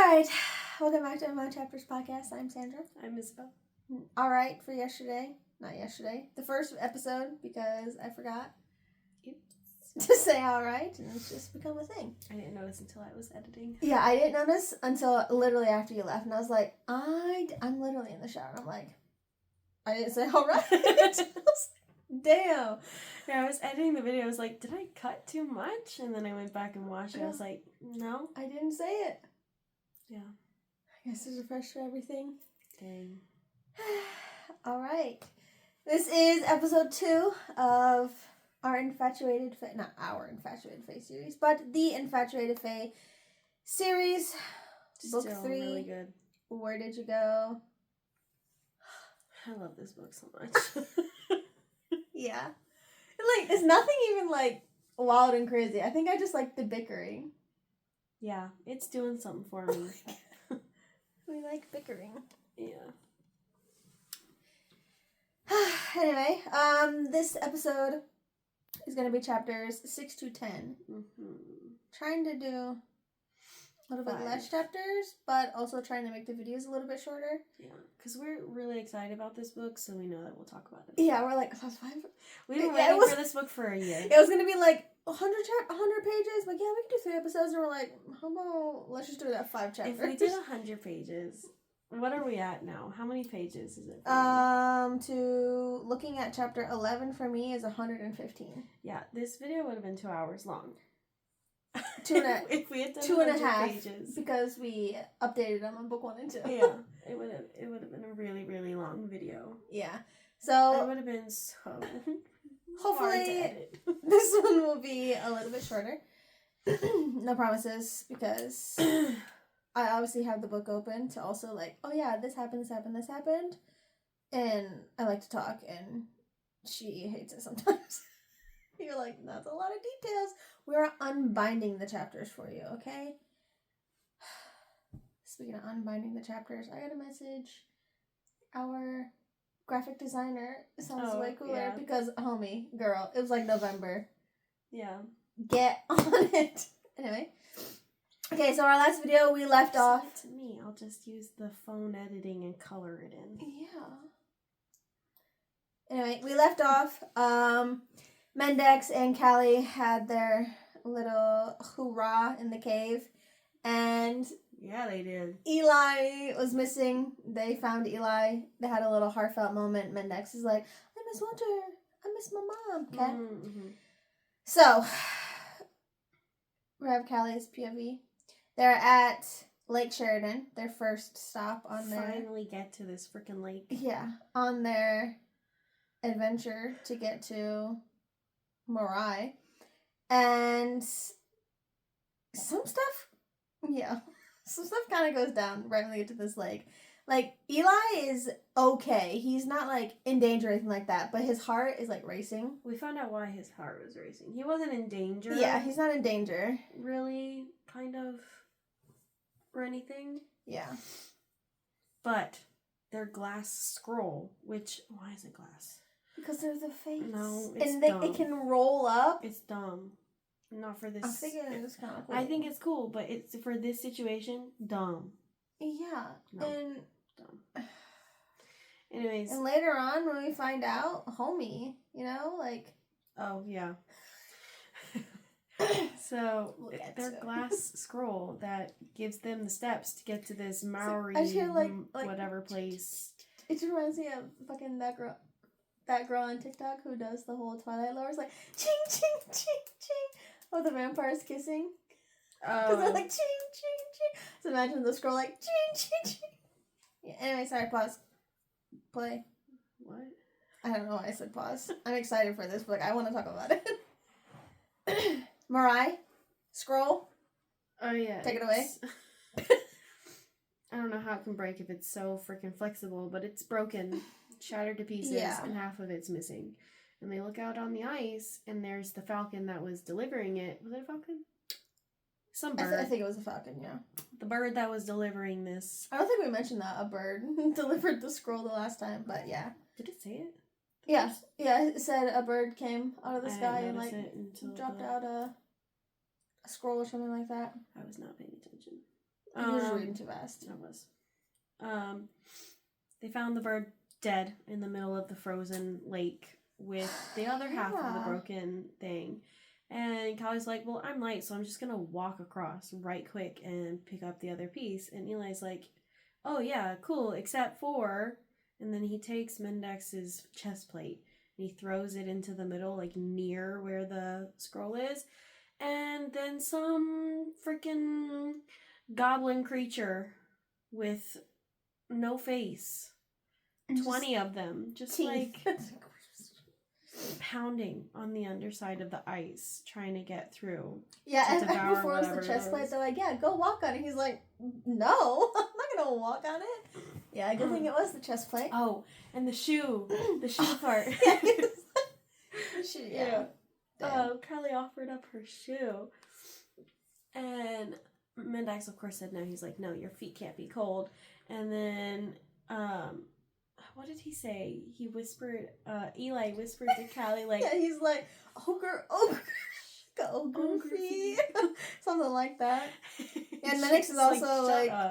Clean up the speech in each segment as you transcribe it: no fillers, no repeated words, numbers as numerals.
right. Welcome back to My Chapters Podcast. I'm Sandra. I'm Isabel. All right, for yesterday. Not yesterday. The first episode, because I forgot to say all right, and it's just become a thing. I didn't notice until I was editing. Yeah, I didn't notice until literally after you left, and I was like, I'm literally in the shower, and I'm like, I didn't say all right. Damn. Yeah, I was editing the video. I was like, did I cut too much? And then I went back and watched it. I was like, no. I didn't say it. Yeah. I guess there's a fresh for everything. Dang. All right. This is episode 2 of our Infatuated Fae, not our Infatuated Fae series, but the Infatuated Fae series. Book Still 3. really good. Where did you go? I love this book so much. Yeah. Like, it's nothing even, like, wild and crazy. I think I just like the bickering. Yeah, it's doing something for me. We like bickering. Yeah. Anyway, this episode is going to be chapters 6 to 10. Mm-hmm. Trying to do a little bit 5. less chapters, but also trying to make the videos a little bit shorter. Yeah, because we're really excited about this book, so we know that we'll talk about it. Yeah, we're like, that's 5. We've been waiting for this book for a year. It was going to be like 100 pages. Like, yeah, we can do 3 episodes. And we're like, how about, let's just do it at 5 chapters. If we did 100 pages, what are we at now? How many pages is it? To looking at chapter 11 for me is 115. Yeah, this video would have been 2 hours long. If we had done 2.5 pages, because we updated them on book 1 and 2. Yeah, it would have been a really, really long video. Yeah, so it would have been so hopefully hard to edit. This one will be a little bit shorter. No promises, because I obviously have the book open to also like, oh yeah, this happened, and I like to talk, and she hates it sometimes. You're like, that's a lot of details. We're unbinding the chapters for you, okay? Speaking of unbinding the chapters, I got a message. Our graphic designer sounds way cooler because, homie, girl, it was like November. Yeah. Get on it. Anyway. Okay, so our last video we left off. To me, I'll just use the phone editing and color it in. Yeah. Anyway, we left off. Mendex and Callie had their little hoorah in the cave, and yeah, they did. Eli was missing. They found Eli. They had a little heartfelt moment. Mendex is like, I miss Winter. I miss my mom. Okay. Mm-hmm. So we have Callie's POV. They're at Lake Sheridan, their first stop on their... Finally get to this freaking lake. Yeah, on their adventure to get to Morai. And some stuff kind of goes down right when they get to this lake. Like, Eli is okay. He's not, like, in danger or anything like that, but his heart is, like, racing. We found out why his heart was racing. He wasn't in danger. Yeah, he's not in danger. Really, kind of, or anything. Yeah. But their glass scroll, which, why is it glass? Because they're the fates. No, it's and dumb. It can roll up. It's dumb. Not for this. I'm thinking it's kind of cool. I think it's cool, but it's for this situation, dumb. Yeah. No. And dumb. Anyways. And later on, when we find out, homie, you know, like... Oh, yeah. So, their glass scroll that gives them the steps to get to this Maori I hear, like whatever place. It just reminds me of fucking that girl on TikTok who does the whole Twilight lore. It's like, ching, ching, ching, ching. Oh, the vampires kissing. Because they're like, ching, ching, ching. So imagine the scroll like, ching, ching, ching. Yeah, anyway, sorry, pause. Play. What? I don't know why I said pause. I'm excited for this, but like, I want to talk about it. Morai, scroll. Oh, yeah. Take it away. I don't know how it can break if it's so freaking flexible, but it's broken, shattered to pieces, and half of it's missing. And they look out on the ice, and there's the falcon that was delivering it. Was it a falcon? Some bird. I think it was a falcon, yeah. The bird that was delivering this. I don't think we mentioned that a bird delivered the scroll the last time, but yeah. Did it say it? Yeah. Yeah, it said a bird came out of the sky and like dropped out a scroll or something like that. I was not paying attention. You were just reading too fast. I was. They found the bird dead in the middle of the frozen lake with the other half of the broken thing. And Callie's like, well, I'm light, so I'm just going to walk across right quick and pick up the other piece. And Eli's like, oh, yeah, cool, except for... And then he takes Mendex's chest plate and he throws it into the middle, like near where the scroll is. And then some freaking goblin creature with no face. 20 of them. Just teeth. Like pounding on the underside of the ice, trying to get through. Yeah, and before it was the chest plate, they're like, yeah, go walk on it. He's like, no, I'm not going to walk on it. Yeah, good thing it was the chest plate. Oh, and the shoe part. Yeah. Carly offered up her shoe. And Mendex, of course, said no. He's like, no, your feet can't be cold. And then, what did he say? He whispered, Eli whispered to Callie, like... Yeah, he's like, ogre feet. Something like that. And Mendex is also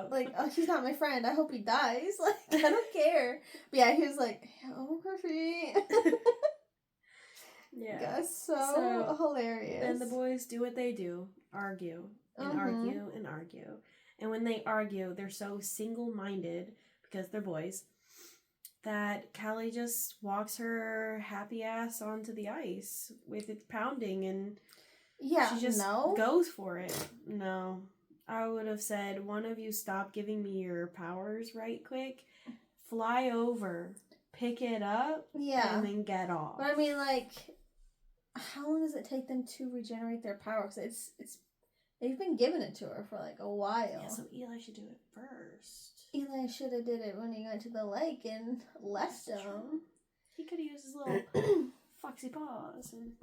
like, oh, he's not my friend. I hope he dies. Like, I don't care. But yeah, he was like, ogre feet. Yeah. That's so hilarious. And the boys do what they do. Argue. And argue and argue. And when they argue, they're so single-minded, because they're boys, that Callie just walks her happy ass onto the ice with it pounding, and she just goes for it. No. I would have said, one of you stop giving me your powers right quick, fly over, pick it up, and then get off. But I mean, like, how long does it take them to regenerate their power? Because it's they've been giving it to her for like a while. Yeah, so Eli should do it first. Eli should have did it when he went to the lake and left him. He could have used his little foxy paws and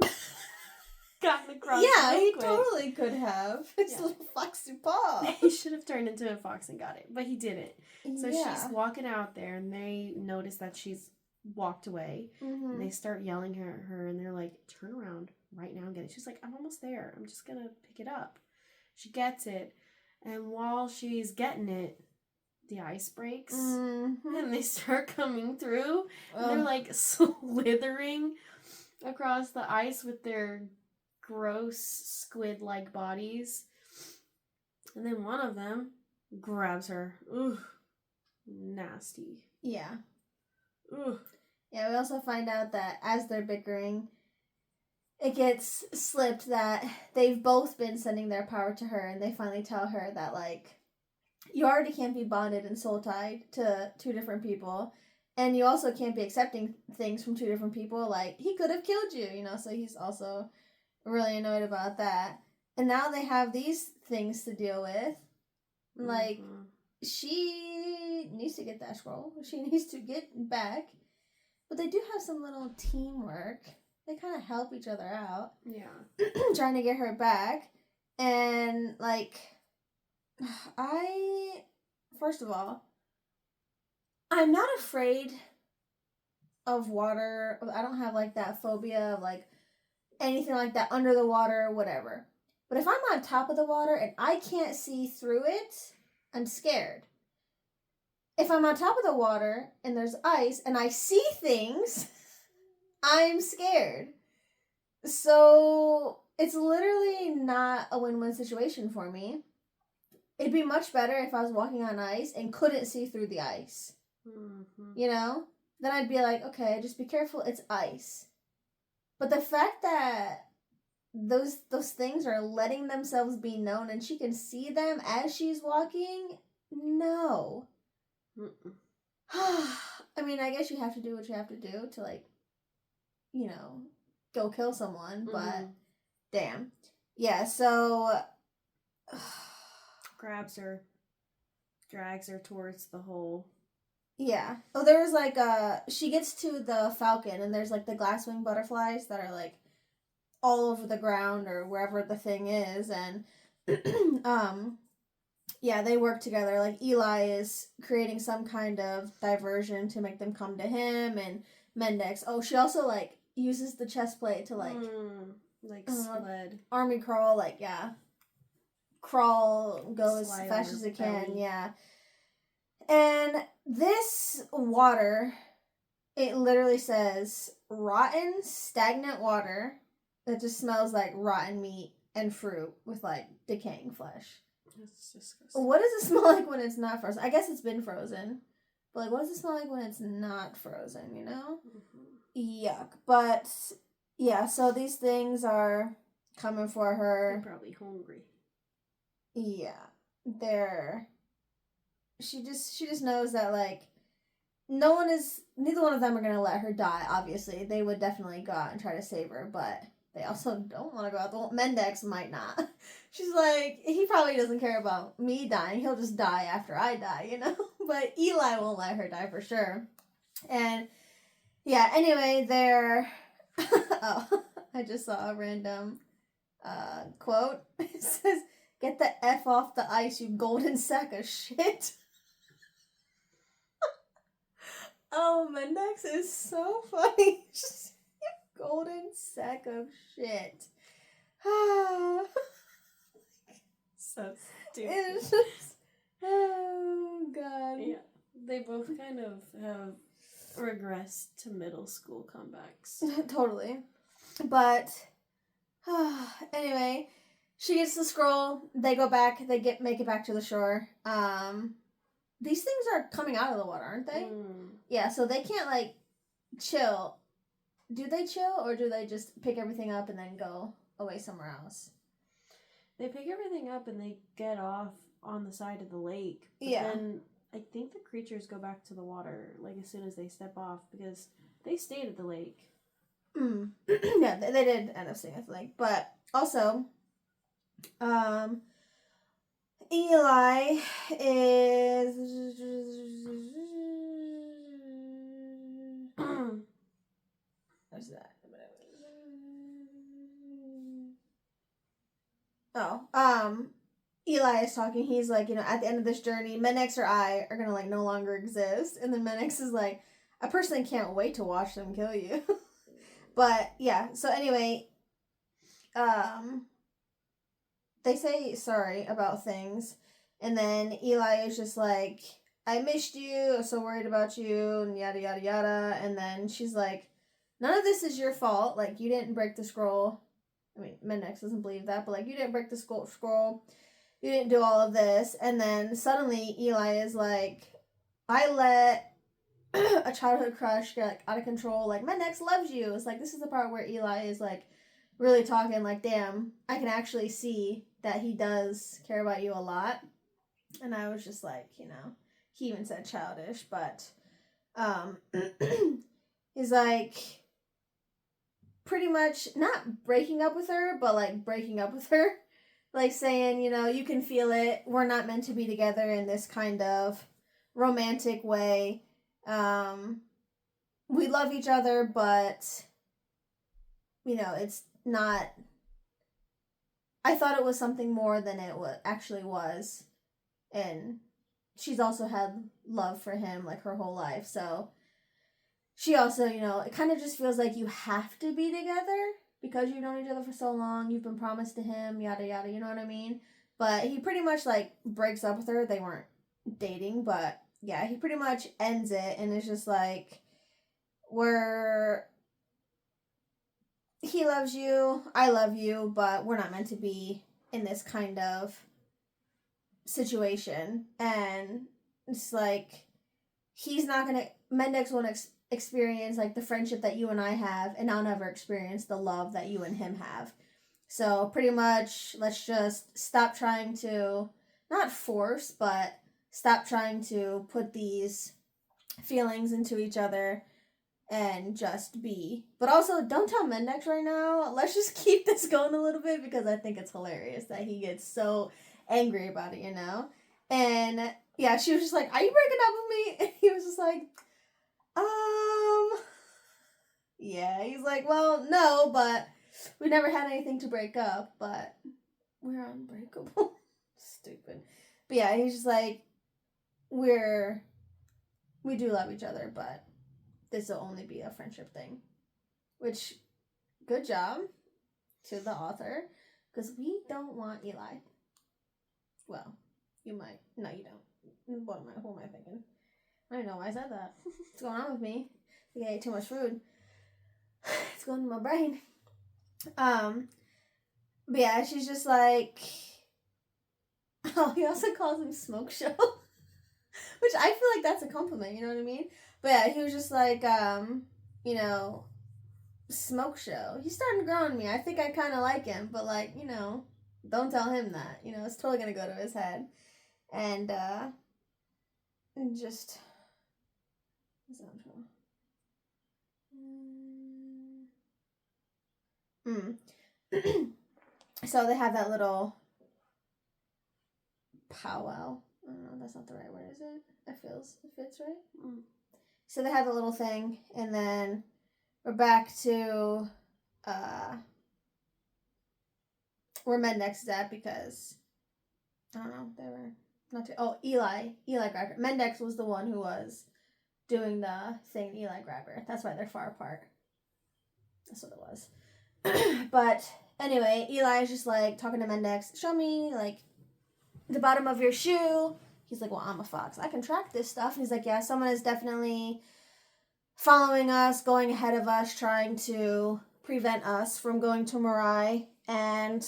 gotten across. Yeah, he totally could have. His little foxy paw. He should have turned into a fox and got it, but he didn't. So she's walking out there, and they notice that she's walked away. And they start yelling at her, and they're like, turn around right now and get it. She's like, I'm almost there. I'm just gonna pick it up. She gets it, and while she's getting it, the ice breaks, and they start coming through, and they're like slithering across the ice with their gross squid-like bodies. And then one of them grabs her. Ugh. Nasty. Yeah. Ugh. Yeah, we also find out that as they're bickering, it gets slipped that they've both been sending their power to her, and they finally tell her that, like, you already can't be bonded and soul-tied to two different people, and you also can't be accepting things from two different people. Like, he could have killed you, you know, so he's also really annoyed about that. And now they have these things to deal with. Like, she needs to get that scroll. She needs to get back. But they do have some little teamwork. They kind of help each other out. Yeah. Trying to get her back. And, like, first of all, I'm not afraid of water. I don't have, like, that phobia of, like, anything like that under the water or whatever. But if I'm on top of the water and I can't see through it, I'm scared. If I'm on top of the water and there's ice and I see things, I'm scared. So it's literally not a win-win situation for me. It'd be much better if I was walking on ice and couldn't see through the ice. You know? Then I'd be like, okay, just be careful, it's ice. But the fact that those things are letting themselves be known and she can see them as she's walking, no. I mean, I guess you have to do what you have to do to, like, you know, go kill someone, but damn. Yeah, so grabs her, drags her towards the hole. Yeah. Oh, there was, like, she gets to the falcon, and there's, like, the glasswing butterflies that are, like, all over the ground or wherever the thing is, and, yeah, they work together. Like, Eli is creating some kind of diversion to make them come to him, and Mendex. Oh, she also, like, uses the chest plate to, like... sled. Army crawl, like, yeah. go as Slide fast on as her it can. belly. Yeah. And this water, it literally says rotten, stagnant water that just smells like rotten meat and fruit with like decaying flesh. That's disgusting. What does it smell like when it's not frozen? I guess it's been frozen. But like, what does it smell like when it's not frozen, you know? Mm-hmm. Yuck. But yeah, so these things are coming for her. They're probably hungry. Yeah. She just knows that like neither one of them are gonna let her die, obviously. They would definitely go out and try to save her, but they also don't want to go out. Mendex might not. She's like, he probably doesn't care about me dying. He'll just die after I die, you know? But Eli won't let her die for sure. And yeah, anyway, oh, I just saw a random quote. It says, "Get the F off the ice, you golden sack of shit." Oh, Mendex is so funny. Just, you golden sack of shit. So stupid. It's just, oh god. Yeah, they both kind of have regressed to middle school comebacks. Totally. But anyway, she gets the scroll. They go back. They make it back to the shore. These things are coming out of the water, aren't they? Yeah. So they can't like chill. Do they chill, or do they just pick everything up and then go away somewhere else? They pick everything up and they get off on the side of the lake. But then I think the creatures go back to the water like as soon as they step off because they stayed at the lake. Yeah, they did end up staying at the lake. But also, Eli is what's that? Oh, Eli is talking. He's like, at the end of this journey, Mendex or I are gonna like no longer exist. And then Mendex is like, I personally can't wait to watch them kill you. But yeah, so anyway, they say sorry about things, and then Eli is just like, I missed you, I was so worried about you, and yada yada yada. And then she's like, none of this is your fault. Like, you didn't break the scroll. I mean, Mendex doesn't believe that, but like, you didn't break the scroll. You didn't do all of this. And then suddenly Eli is like, I let a childhood crush get like out of control. Like, Mendex loves you. It's like, this is the part where Eli is like really talking like, damn, I can actually see that he does care about you a lot. And I was just like, he even said childish, but he's like pretty much not breaking up with her, but like breaking up with her. Like saying, you can feel it. We're not meant to be together in this kind of romantic way. We love each other, but, it's not. I thought it was something more than it actually was. And she's also had love for him, like, her whole life. So she also, it kind of just feels like you have to be together because you've known each other for so long. You've been promised to him, yada, yada, you know what I mean? But he pretty much, like, breaks up with her. They weren't dating, but, yeah, he pretty much ends it and is just like, he loves you, I love you, but we're not meant to be in this kind of situation. And it's like, Mendex won't experience like the friendship that you and I have, and I'll never experience the love that you and him have. So pretty much, let's just stop trying to, not force, but stop trying to put these feelings into each other and just be. But also, don't tell Mendex right now. Let's just keep this going a little bit because I think it's hilarious that he gets so angry about it, And yeah, she was just like, are you breaking up with me? And he was just like, yeah. He's like, well, no, but we never had anything to break up, but we're unbreakable. Stupid. But yeah, he's just like, we do love each other, but this will only be a friendship thing. Which, good job to the author, because we don't want Eli. Well, you might. No, you don't. Who am I thinking? I don't know why I said that. What's going on with me? I think I ate too much food. It's going to my brain. But yeah, she's just like, oh, he also calls him Smoke Show. Which I feel like that's a compliment, you know what I mean? But yeah, he was just like, you know, Smoke Show. He's starting to grow on me. I think I kind of like him, but like, you know, don't tell him that. You know, it's totally going to go to his head. And, just, what's that from? So they have that little powwow. I don't know, that's not the right word, is it? It fits right. So they have the little thing, and then we're back to where Mendex is at, because I don't know, they were not too. Oh, Eli grabbed her. Mendex was the one who was doing the thing. Eli grabbed her. That's why they're far apart. That's what it was. But anyway, Eli is just like talking to Mendex. Show me like the bottom of your shoe. He's like, well, I'm a fox. I can track this stuff. And he's like, yeah, someone is definitely following us, going ahead of us, trying to prevent us from going to Mirai, and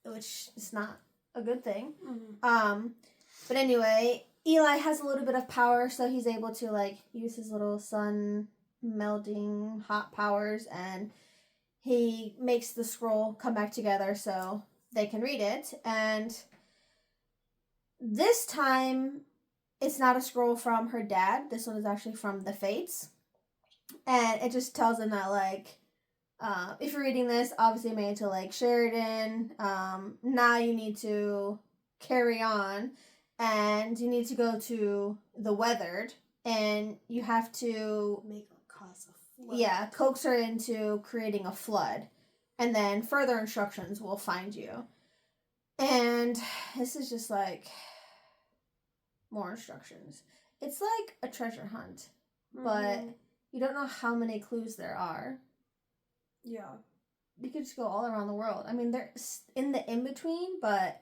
which is not a good thing. But anyway, Eli has a little bit of power, so he's able to like use his little sun melting hot powers, and he makes the scroll come back together so they can read it. And this time, it's not a scroll from her dad. This one is actually from the Fates. And it just tells them that, like, if you're reading this, obviously made to, like, Sheridan, now you need to carry on, and you need to go to the Weathered, and you have to cause a flood. Yeah, coax her into creating a flood. And then further instructions will find you. And this is just like more instructions. It's like a treasure hunt, but you don't know how many clues there are. Yeah. You could just go all around the world. I mean, they're in the in-between, but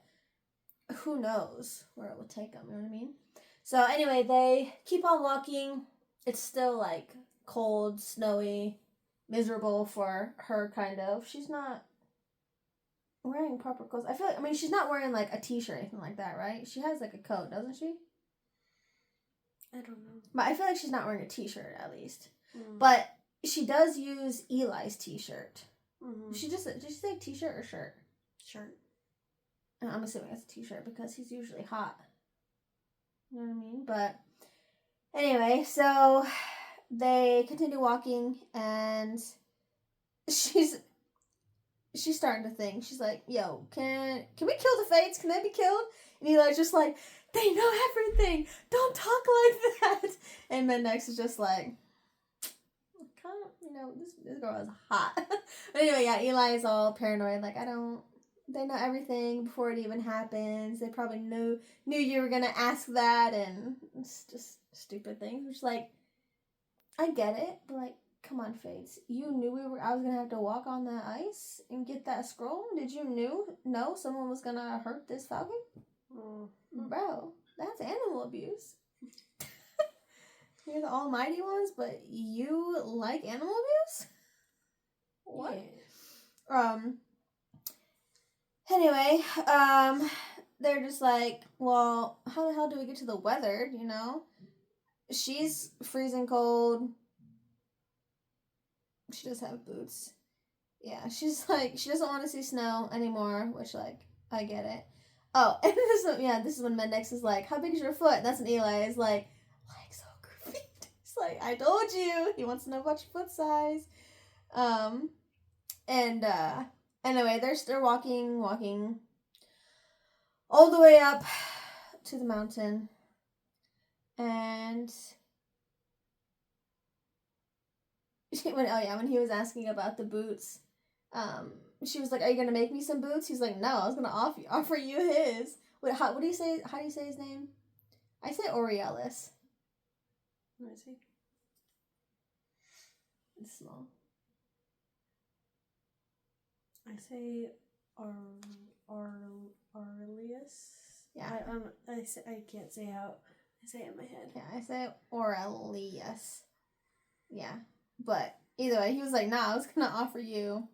who knows where it will take them, you know what I mean? So anyway, they keep on walking. It's still like cold, snowy, miserable for her, kind of. She's not wearing proper clothes. I feel like, I mean, she's not wearing like a t-shirt or anything like that, right? She has like a coat, doesn't she? I don't know. But I feel like she's not wearing a t-shirt, at least. But she does use Eli's t-shirt. Did she say t-shirt or shirt? Shirt. I'm assuming it's a t-shirt because he's usually hot. You know what I mean? But anyway, so they continue walking, and she's starting to think. She's like, yo, can we kill the Fates? Can they be killed? And Eli's just like, they know everything. Don't talk like that. And Mendex is just like, kind of, you know, this girl is hot. But anyway, yeah, Eli is all paranoid. Like, they know everything before it even happens. They probably knew you were going to ask that, and it's just stupid things. Which, like, I get it, but, like, come on, Fates. You knew I was going to have to walk on the ice and get that scroll? Did you know someone was going to hurt this falcon? Bro, that's animal abuse. You're the almighty ones, but you like animal abuse? What? Yeah. Anyway, they're just like, well, how the hell do we get to the Weathered, you know? She's freezing cold. She does have boots. Yeah, she's like, she doesn't want to see snow anymore, which, like, I get it. Oh, and this is when Mendex is like, how big is your foot? That's when Eli is like, legs over feet. He's like, I told you. He wants to know about your foot size. Anyway, they're still walking all the way up to the mountain. And when he was asking about the boots, she was like, are you gonna make me some boots? He's like, no, I was gonna offer you his. How do you say his name? I say Aurealis. What is he? It's small. I say Aurelius. Yeah. I can't say how I say it in my head. Yeah, I say Aurelius. Yeah. But either way, he was like, nah, I was going to offer you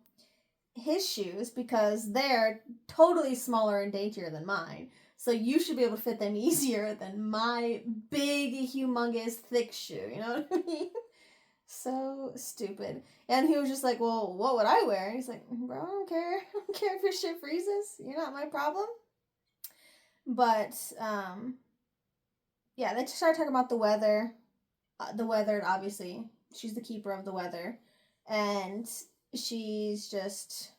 his shoes because they're totally smaller and daintier than mine. So you should be able to fit them easier than my big, humongous, thick shoe. You know what I mean? So stupid. And he was just like, well, what would I wear? And he's like, bro, I don't care. I don't care if your shit freezes. You're not my problem. But, yeah, they just started talking about the weather. Obviously, she's the keeper of the weather. And she's just...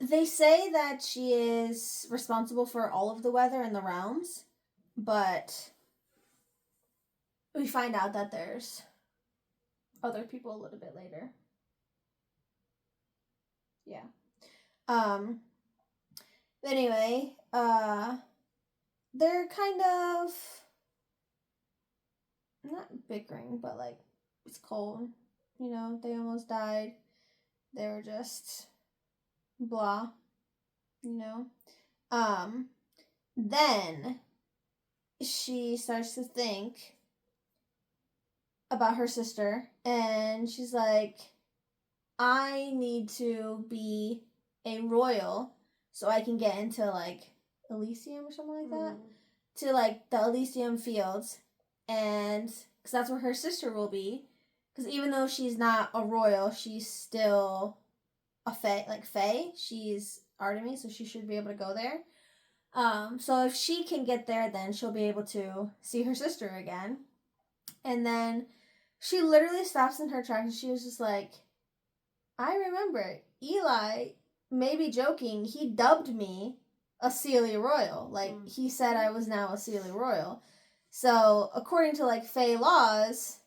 They say that she is responsible for all of the weather in the realms. But we find out that there's other people a little bit later. Yeah. Anyway, they're kind of not bickering, but like it's cold. You know, they almost died. They were just blah. You know. Then she starts to think about her sister, and she's like, I need to be a royal so I can get into like Elysium or something like that, to like the Elysium fields, and because that's where her sister will be, because even though she's not a royal, she's still a fae, like fae. She's Artemis, so she should be able to go there. So if she can get there, then she'll be able to see her sister again. And then she literally stops in her tracks and she was just like, I remember Eli may be joking. He dubbed me a Celia Royal. Like, he said I was now a Celia Royal. So, according to, like, Fae laws,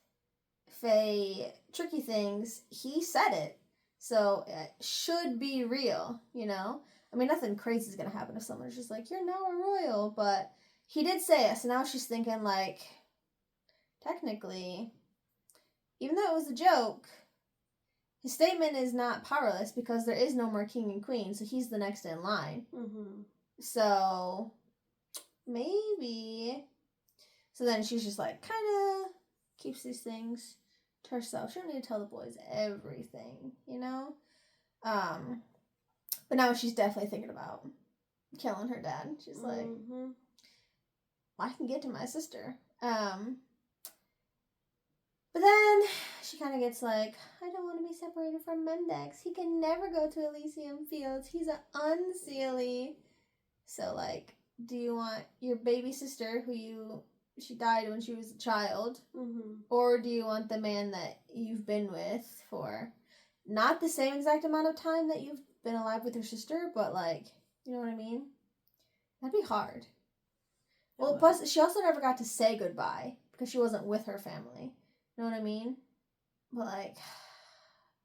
Fae tricky things, he said it. So, it should be real, you know? I mean, nothing crazy is going to happen if someone's just like, you're now a royal. But he did say it. So now she's thinking, like, technically, even though it was a joke, his statement is not powerless because there is no more king and queen, so he's the next in line. Mm-hmm. So, maybe. So then she's just like, kind of keeps these things to herself. She don't need to tell the boys everything, you know? But now she's definitely thinking about killing her dad. She's like, I can get to my sister. But then she kind of gets like, I don't want to be separated from Mendex. He can never go to Elysium Fields. He's an unseelie. So, like, do you want your baby sister, she died when she was a child, or do you want the man that you've been with for not the same exact amount of time that you've been alive with your sister, but, like, you know what I mean? That'd be hard. Well, plus, she also never got to say goodbye because she wasn't with her family. You know what I mean? But, like,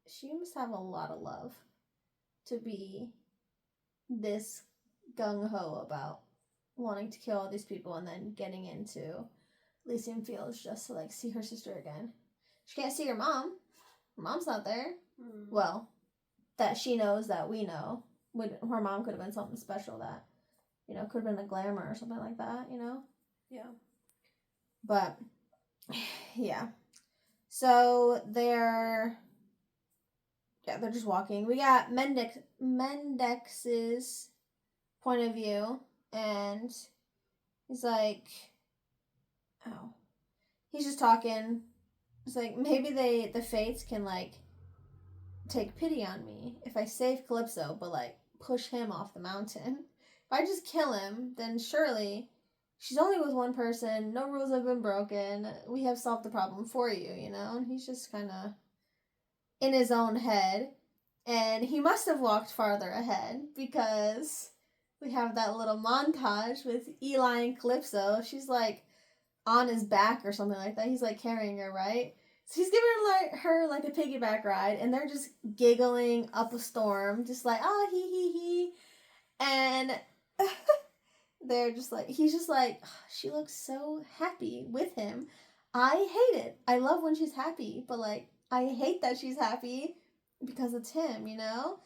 she must have a lot of love to be this gung-ho about wanting to kill all these people and then getting into Elysium Fields just to, like, see her sister again. She can't see her mom. Her mom's not there. Well, that she knows that we know. Her mom could have been something special that, you know, could have been a glamour or something like that, you know? Yeah. But, yeah. So they're just walking. We got Mendex's point of view, and he's like, oh, he's just talking. It's like, maybe the Fates can, like, take pity on me if I save Calypso, but, like, push him off the mountain. If I just kill him, then surely she's only with one person, no rules have been broken, we have solved the problem for you, you know? And he's just kind of in his own head. And he must have walked farther ahead because we have that little montage with Eli and Calypso. She's, like, on his back or something like that. He's, like, carrying her, right? So he's giving her like a piggyback ride, and they're just giggling up a storm, just like, ah, he. And they're just like, he's just like, she looks so happy with him. I hate it. I love when she's happy, but, like, I hate that she's happy because it's him, you know?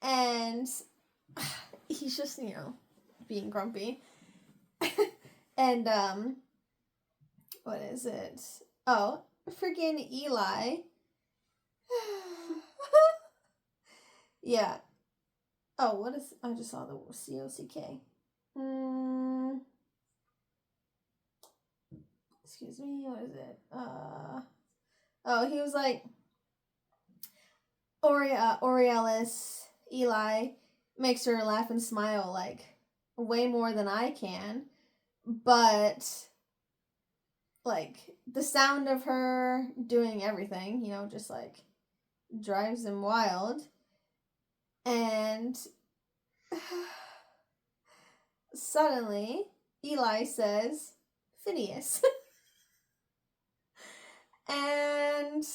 And he's just, you know, being grumpy. And, what is it? Oh, freaking Eli. Yeah. Oh, what is... I just saw the COCK. Excuse me, what is it? Oh, he was like... Aurealis, Eli, makes her laugh and smile, like, way more than I can. But, like, the sound of her doing everything, you know, just, like, drives him wild. And suddenly, Eli says, Phineas. And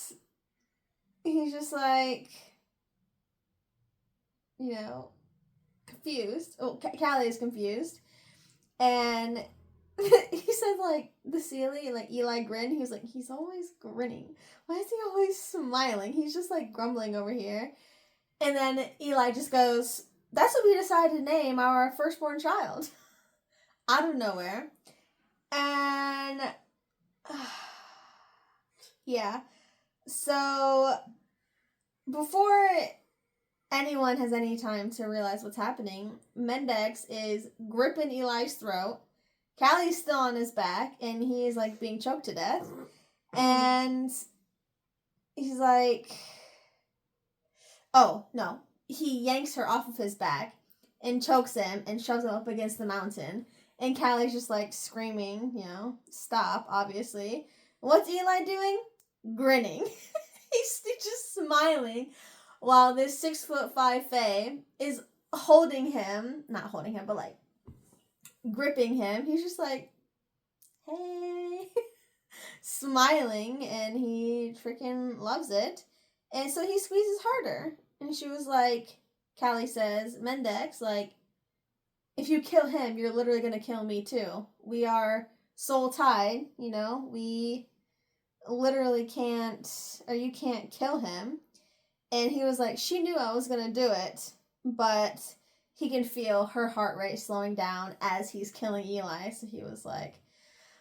he's just like, you know, confused. Oh, Callie is confused. And he said, like, the silly, like, Eli grin. He was like, he's always grinning. Why is he always smiling? He's just, like, grumbling over here. And then Eli just goes, that's what we decided to name our firstborn child. Out of nowhere. And, yeah. So, before anyone has any time to realize what's happening, Mendex is gripping Eli's throat. Callie's still on his back, and he is, like, being choked to death. And he's like... Oh, no. He yanks her off of his back and chokes him and shoves him up against the mountain. And Callie's just, like, screaming, you know, stop, obviously. What's Eli doing? Grinning. He's just smiling while this 6'5" Fae is holding him, not holding him, but, like, gripping him. He's just like, hey, smiling, and he freaking loves it. And so he squeezes harder. And she was like, Callie says, Mendex, like, if you kill him, you're literally going to kill me too. We are soul tied, you know, we literally can't, or you can't kill him. And he was like, she knew I was going to do it, but he can feel her heart rate slowing down as he's killing Eli. So he was like,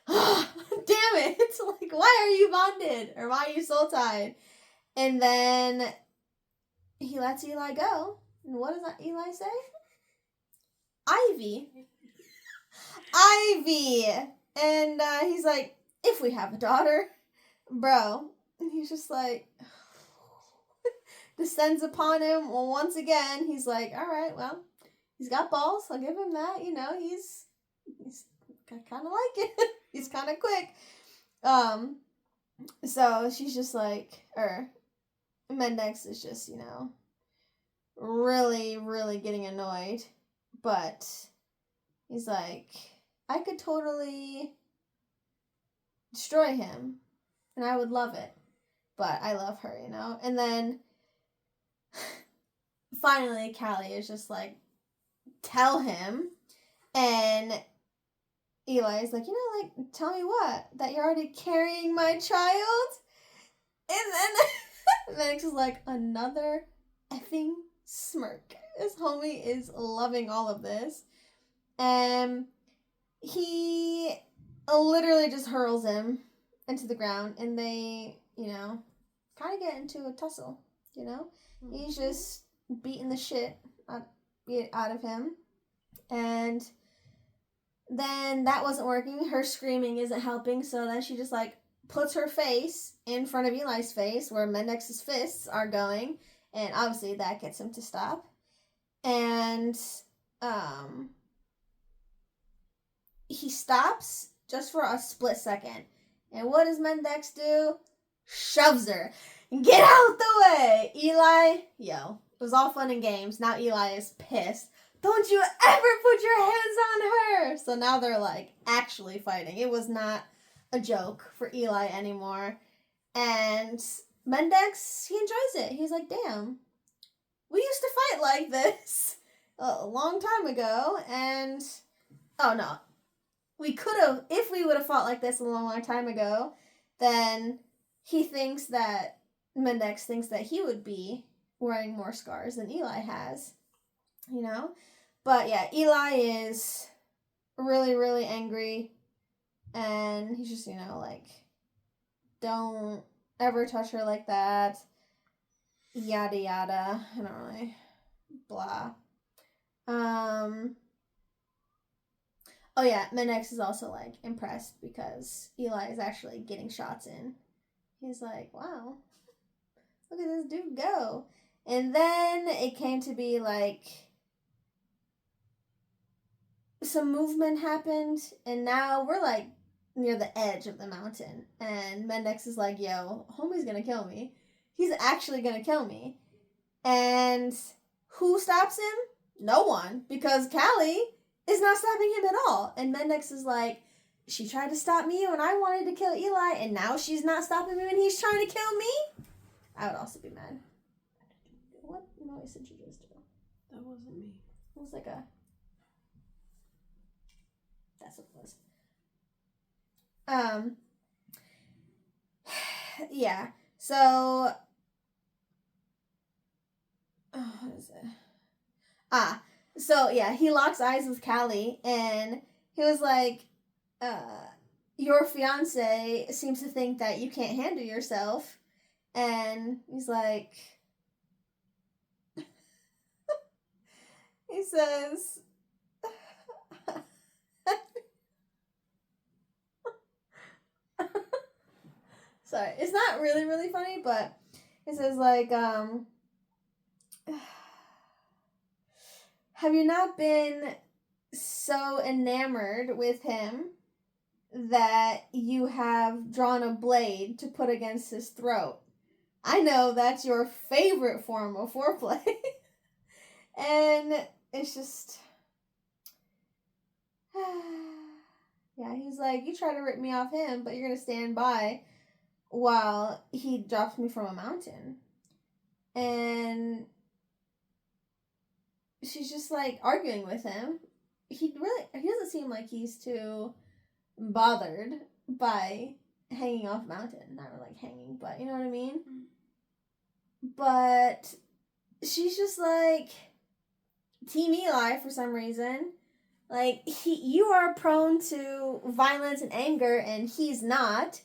oh, damn it. It's like, why are you bonded? Or why are you soul tied? And then he lets Eli go. And what does that Eli say? Ivy. Ivy. And he's like, if we have a daughter, bro. And he's just like, descends upon him. Well, once again, he's like, all right, well, he's got balls. I'll give him that. You know, he's kind of like it. He's kind of quick. So she's just like, Mendex is just, you know, really, really getting annoyed. But he's like, I could totally destroy him. And I would love it. But I love her, you know? And then finally, Callie is just like, tell him. And Eli's like, you know, like, tell me what? That you're already carrying my child? And then Max is like, another effing smirk. This homie is loving all of this. And he literally just hurls him into the ground. And they, you know, kind of get into a tussle, you know? Mm-hmm. He's just beating the shit out of him. And then that wasn't working. Her screaming isn't helping. So then she just, like, puts her face in front of Eli's face where Mendex's fists are going. And obviously that gets him to stop. And he stops just for a split second. And what does Mendex do? Shoves her. Get out the way! Eli, yo, it was all fun and games. Now Eli is pissed. Don't you ever put your hands on her! So now they're, like, actually fighting. It was not a joke for Eli anymore. And Mendex, he enjoys it. He's like, damn, we used to fight like this a long time ago. And, oh no, we could have, if we would have fought like this a long, long time ago, then Mendex thinks that he would be wearing more scars than Eli has, you know? But yeah, Eli is really, really angry. And he's just, like, don't ever touch her like that. Yada yada. I don't really. Blah. Oh yeah, Menex is also, like, impressed because Eli is actually getting shots in. He's like, wow, look at this dude go. And then it came to be, like, some movement happened, and now we're, like, near the edge of the mountain. And Mendex is like, yo, homie's gonna kill me. He's actually gonna kill me. And who stops him? No one, because Callie is not stopping him at all. And Mendex is like, she tried to stop me when I wanted to kill Eli, and now she's not stopping me when he's trying to kill me? I would also be mad. What noise did you just do? That wasn't me. It was like a... That's what it was. Yeah. So... what is it? So yeah, he locks eyes with Callie, and he was like, your fiance seems to think that you can't handle yourself. And he's like, he says, sorry, it's not really, really funny, but it says, like, have you not been so enamored with him that you have drawn a blade to put against his throat? I know that's your favorite form of foreplay. And it's just... yeah, he's like, you try to rip me off him, but you're going to stand by while he drops me from a mountain. And she's just, like, arguing with him. He doesn't seem like he's too bothered by hanging off a mountain. Not really, like, hanging, but you know what I mean? But she's just, like, Team Eli for some reason. Like, you are prone to violence and anger, and he's not.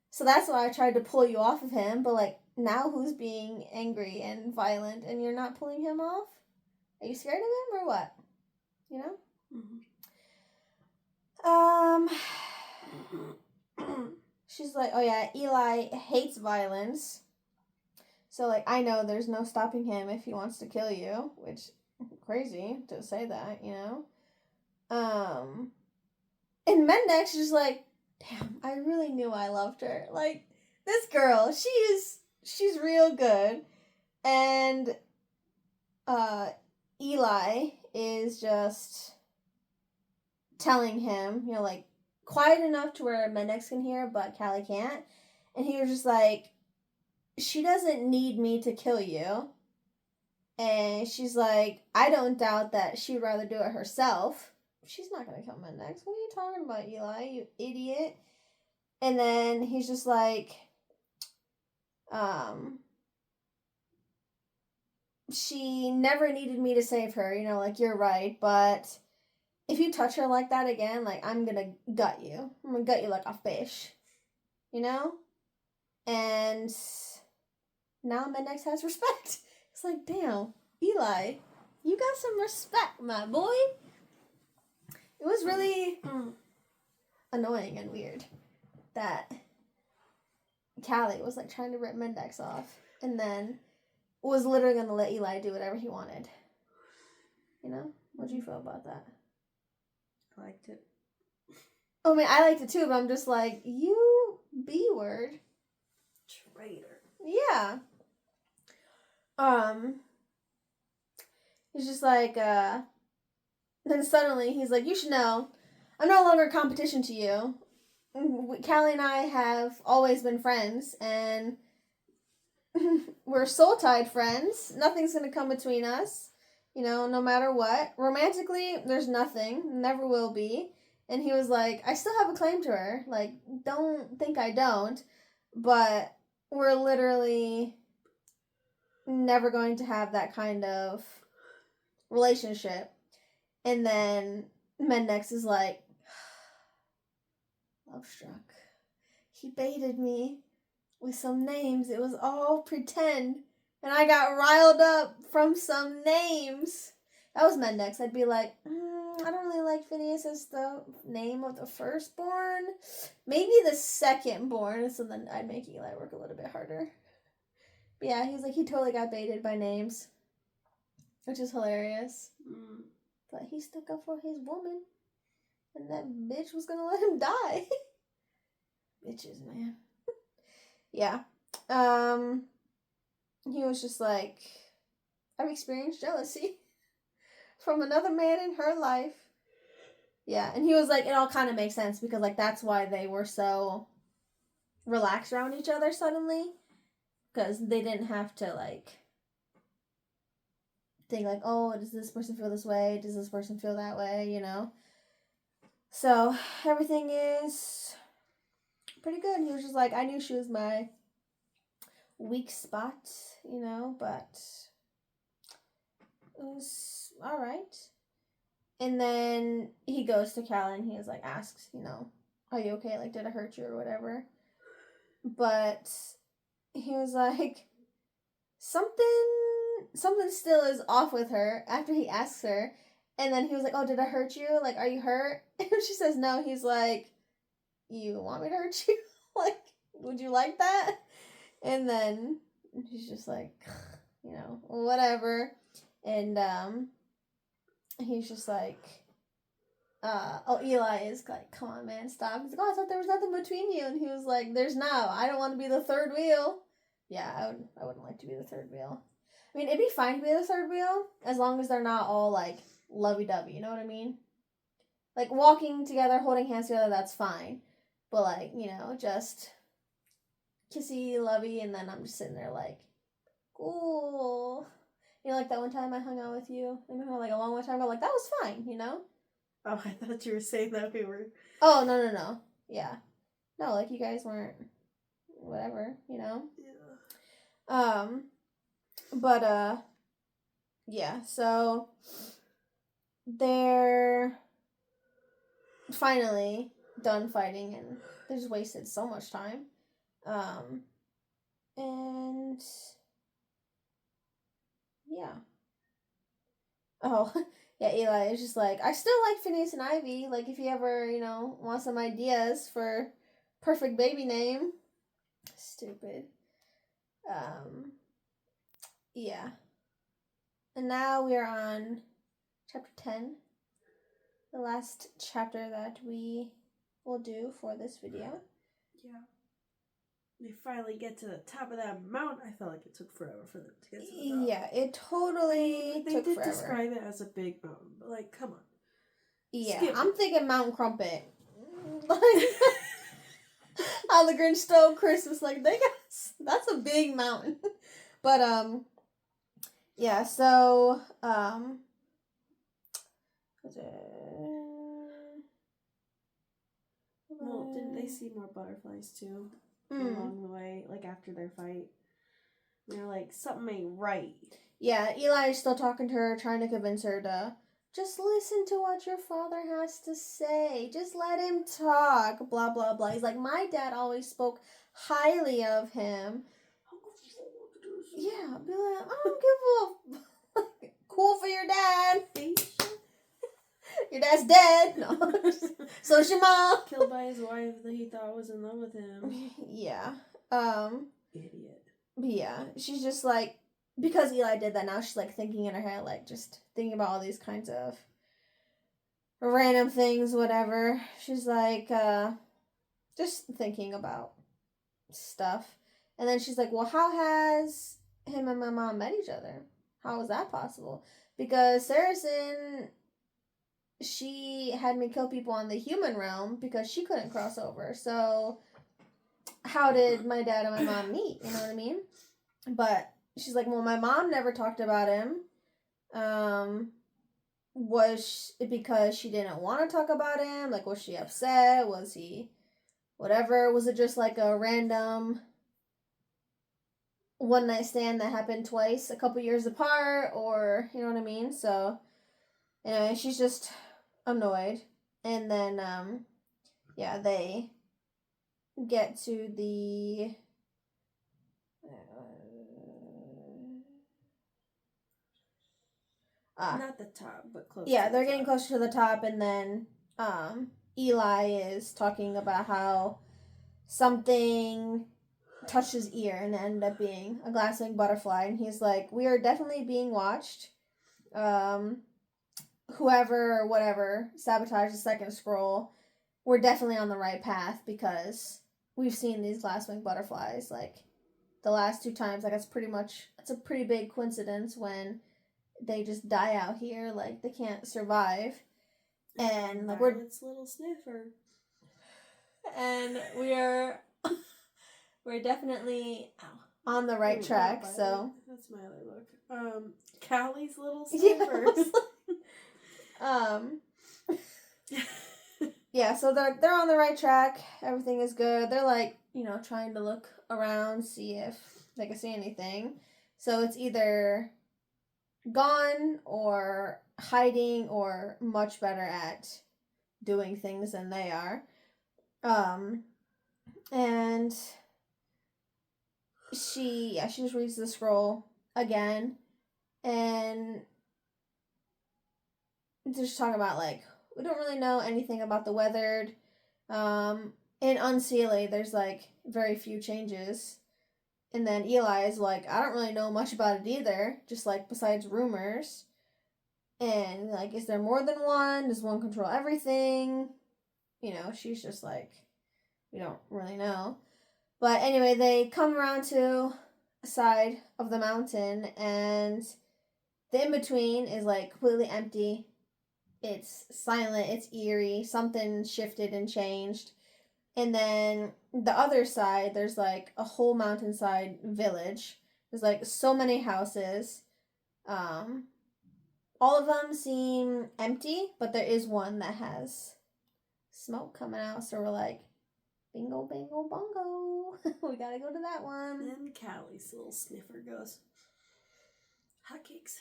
So that's why I tried to pull you off of him. But, like, now who's being angry and violent, and you're not pulling him off? Are you scared of him, or what? You know? She's like, oh yeah, Eli hates violence. So, like, I know there's no stopping him if he wants to kill you, which, crazy to say that, you know? And Mendex is just like, damn, I really knew I loved her. Like, this girl, she's real good. And, Eli is just telling him, you know, like, quiet enough to where Mendex can hear, but Callie can't. And he was just like, she doesn't need me to kill you. And she's like, I don't doubt that she'd rather do it herself. She's not going to kill Mendex. What are you talking about, Eli, you idiot? And then he's just like, she never needed me to save her, you know, like, you're right, but if you touch her like that again, like, I'm gonna gut you. I'm gonna gut you like a fish. You know? And now Mendex has respect. It's like, damn, Eli, you got some respect, my boy. It was really annoying and weird that Callie was, like, trying to rip Mendex off and then was literally gonna let Eli do whatever he wanted. You know? What'd you feel about that? I liked it. I mean, I liked it too, but I'm just like, you B-word. Traitor. Yeah. He's just like, then suddenly he's like, you should know, I'm no longer a competition to you. Callie and I have always been friends, and we're soul-tied friends. Nothing's gonna come between us, you know, no matter what. Romantically, there's nothing, never will be. And he was like, I still have a claim to her. Like, don't think I don't, but we're literally never going to have that kind of relationship. And then Mendex is like, love struck. He baited me with some names. It was all pretend. And I got riled up from some names. That was Mendex. I'd be like, I don't really like Phineas as the name of the firstborn. Maybe the secondborn. So then I'd make Eli work a little bit harder. But yeah, he's like, he totally got baited by names. Which is hilarious. But he stuck up for his woman. And that bitch was gonna let him die. Bitches, man. Yeah. He was just like, I've experienced jealousy from another man in her life. Yeah, and he was like, it all kind of makes sense because, like, that's why they were so relaxed around each other suddenly. Because they didn't have to, like, think, like, oh, does this person feel this way? Does this person feel that way? You know? So, everything is pretty good. He was just like, I knew she was my weak spot, you know, but it was alright. And then he goes to Callie and he is like, asks, you know, are you okay? Like, did I hurt you or whatever? But he was like, something still is off with her after he asks her. And then he was like, oh, did I hurt you? Like, are you hurt? And she says no. He's like, you want me to hurt you? Like, would you like that? And then she's just like, you know, whatever. And he's just like, Eli is like, come on, man, stop. He's like, oh, I thought there was nothing between you. And he was like, there's no. I don't want to be the third wheel. Yeah, I wouldn't like to be the third wheel. I mean, it'd be fine to be the third wheel as long as they're not all like lovey-dovey. You know what I mean? Like walking together, holding hands together, that's fine. But like, you know, just kissy, lovey, and then I'm just sitting there like, cool. You know, like that one time I hung out with you, like a long time ago, like that was fine, you know? Oh, I thought you were saying that we were... Oh, no. Yeah. No, like you guys weren't, whatever, you know? Yeah. But, yeah, so they're finally done fighting and they just wasted so much time. And yeah. Oh, yeah, Eli is just like, I still like Phineas and Ivy. Like, if you ever, you know, want some ideas for perfect baby name. Stupid. Yeah. And now we are on chapter 10. The last chapter that we will do for this video. Yeah. They finally get to the top of that mountain. I felt like it took forever for them to get to the top. Yeah, it totally took forever. They did describe it as a big mountain, but like, come on. Yeah, I'm thinking Mountain Crumpet. Like, how the Grinch stole Christmas. Like, that's a big mountain. But, yeah, so, well, didn't they see more butterflies too along the way, like after their fight? They're like, something ain't right. Yeah, Eli is still talking to her, trying to convince her to just listen to what your father has to say. Just let him talk, blah, blah, blah. He's like, my dad always spoke highly of him. Yeah, be like, I don't give a... Cool for your dad. Your dad's dead. No. So is your mom. Killed by his wife that he thought was in love with him. Yeah. Idiot. But yeah, she's just like, because Eli did that, now she's like thinking in her head, like just thinking about all these kinds of random things, whatever. She's like, just thinking about stuff. And then she's like, well, how has him and my mom met each other? How was that possible? Because Saracen, she had me kill people on the human realm because she couldn't cross over. So how did my dad and my mom meet? You know what I mean? But she's like, well, my mom never talked about him. Was it because she didn't want to talk about him? Like, was she upset? Was he whatever? Was it just like a random one night stand that happened twice, a couple years apart? Or, you know what I mean? So Anyway, she's just annoyed. And then, they get to the... Not the top, but close. Yeah, they're getting closer to the top, and then Eli is talking about how something touched his ear and it ended up being a glass-winged butterfly, and he's like, we are definitely being watched. Whoever or whatever sabotaged the second scroll, we're definitely on the right path because we've seen these glass-winged butterflies like the last 2 times. Like it's a pretty big coincidence when they just die out here, like they can't survive. And like Violet's little sniffer. And we're definitely on the right track. So that's my other look. Callie's little sniffers. Yeah, so they're on the right track. Everything is good. They're like, trying to look around, see if they can see anything. So it's either gone or hiding or much better at doing things than they are. And she just reads the scroll again, and just talking about like, we don't really know anything about the weathered. In Unseelie, there's like very few changes. And then Eli is like, I don't really know much about it either, just like besides rumors. And like, is there more than one? Does one control everything? She's just like, we don't really know. But anyway, they come around to a side of the mountain, and the in-between is like completely empty. It's silent, it's eerie, something shifted and changed. And then the other side, there's like a whole mountainside village. There's like so many houses. All of them seem empty, but there is one that has smoke coming out. So we're like, bingo, bango, bongo. We gotta go to that one. Then Callie's little sniffer goes, hotcakes.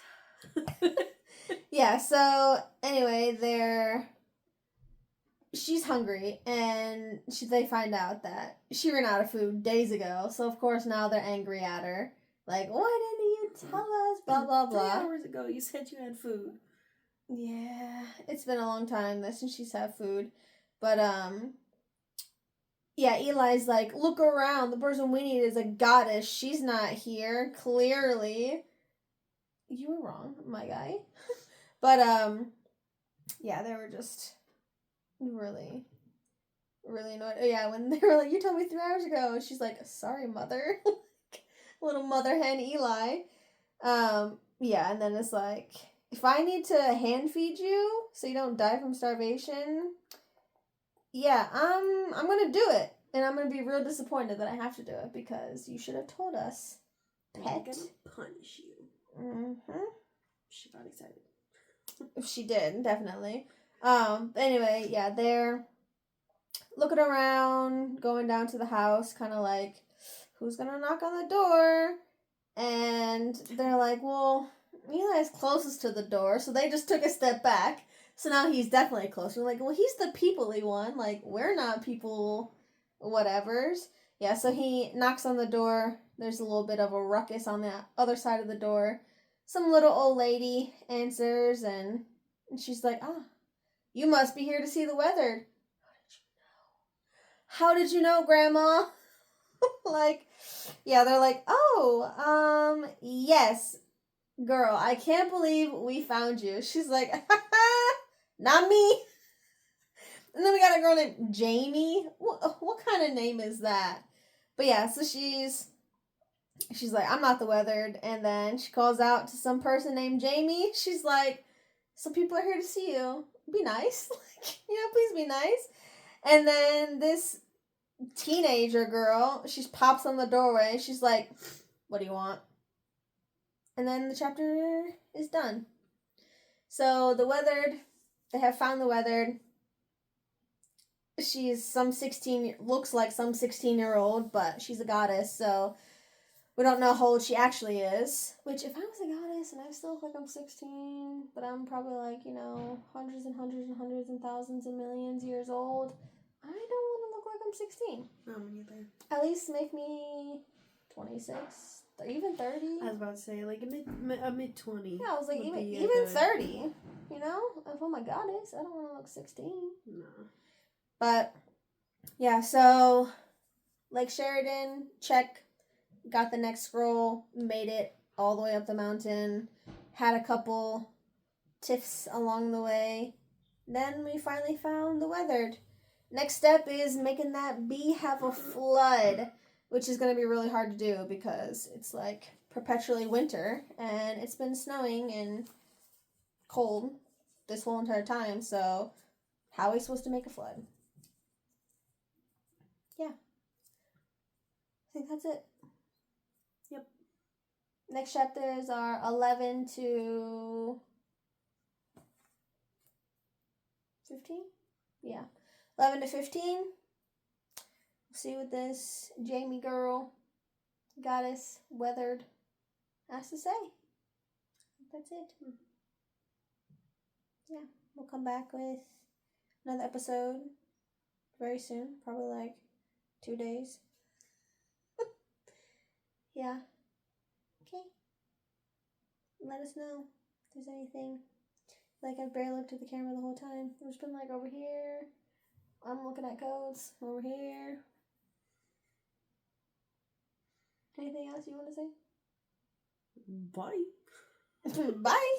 Yeah, so anyway, she's hungry, and they find out that she ran out of food days ago, so of course now they're angry at her. Like, why didn't you tell us? Blah, blah, blah. 3 hours ago, you said you had food. Yeah, it's been a long time since she's had food. But, yeah, Eli's like, look around. The person we need is a goddess. She's not here, clearly. You were wrong, my guy. But, yeah, they were just really, really annoyed. Yeah, when they were like, you told me 3 hours ago. She's like, sorry, mother. Little mother hen Eli. Yeah, and then it's like, if I need to hand feed you so you don't die from starvation, yeah, I'm gonna do it. And I'm gonna be real disappointed that I have to do it because you should have told us, pet. I'm gonna punish you. Mm-hmm. She got excited. She did, definitely. Anyway, yeah, they're looking around, going down to the house, kind of like, who's gonna knock on the door? And they're like, well, Eli's closest to the door, so they just took a step back. So now he's definitely closer. Like, well, he's the people-y one. Like, we're not people whatevers. Yeah, so he knocks on the door. There's a little bit of a ruckus on the other side of the door. Some little old lady answers, and she's like, you must be here to see the weather. How did you know, Grandma? Like, yeah, they're like, yes, girl, I can't believe we found you. She's like, not me. And then we got a girl named Jamie. What kind of name is that? But yeah, so she's like, I'm not the weathered. And then she calls out to some person named Jamie. She's like, some people are here to see you. Be nice. Like, please be nice. And then this teenager girl, she pops on the doorway. She's like, what do you want? And then the chapter is done. So the weathered, they have found the weathered. She's looks like some 16-year-old, but she's a goddess, so We don't know how old she actually is. Which, if I was a goddess and I still look like I'm 16, but I'm probably like, hundreds and hundreds and hundreds and thousands and millions years old, I don't want to look like I'm 16. No, me neither. At least make me 26, even 30. I was about to say, like, a mid-20. Yeah, I was like, even 30. If I'm a goddess, I don't want to look 16. No. But, yeah, so, Lake Sheridan, check. Got the next scroll, made it all the way up the mountain, had a couple tiffs along the way. Then we finally found the weathered. Next step is making that bee have a flood, which is going to be really hard to do because it's like perpetually winter and it's been snowing and cold this whole entire time. So how are we supposed to make a flood? Yeah. I think that's it. Yep. Next chapters are 11 to 15? Yeah. 11 to 15. We'll see what this Jamie girl, goddess, weathered, has to say. That's it. Yeah. We'll come back with another episode very soon. Probably like 2 days. Yeah. Okay. Let us know if there's anything. Like, I've barely looked at the camera the whole time. I've just been like over here. I'm looking at codes over here. Anything else you want to say? Bye. Bye.